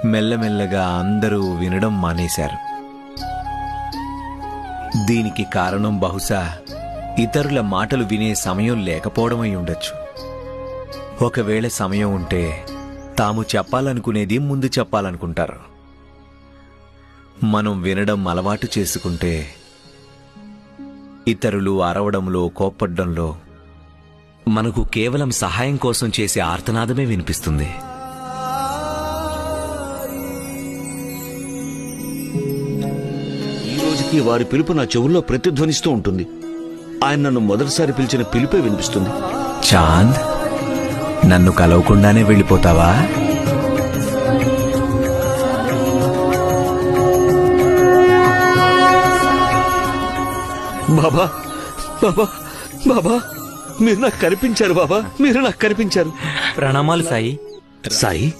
మెల్లమెల్లగా అందరూ వినడం మానేశారు. దీనికి కారణం బహుశా ఇతరుల మాటలు వినే సమయం లేకపోవడమై ఉండొచ్చు. ఒకవేళ సమయం ఉంటే తాము చెప్పాలనుకునేది ముందు చెప్పాలనుకుంటారు. మనం వినడం అలవాటు చేసుకుంటే ఇతరులు అరవడంలో, కోప్పడ్డంలో మనకు కేవలం సహాయం కోసం చేసే ఆర్తనాదమే వినిపిస్తుంది. ఈ రోజుకి వారి పిలుపు నా చెవుల్లో ప్రతిధ్వనిస్తూ ఉంటుంది. ఆయన నన్ను మొదటిసారి పిలిచిన పిలుపే వినిపిస్తుంది. చాంద్, నన్ను కలవకుండానే వెళ్ళిపోతావా? బాబా, బాబా, బాబా, మీరు నాకు కనిపించారు. బాబా, మీరు నాకు కనిపించారు. ప్రణామాలు సాయి. సాయి,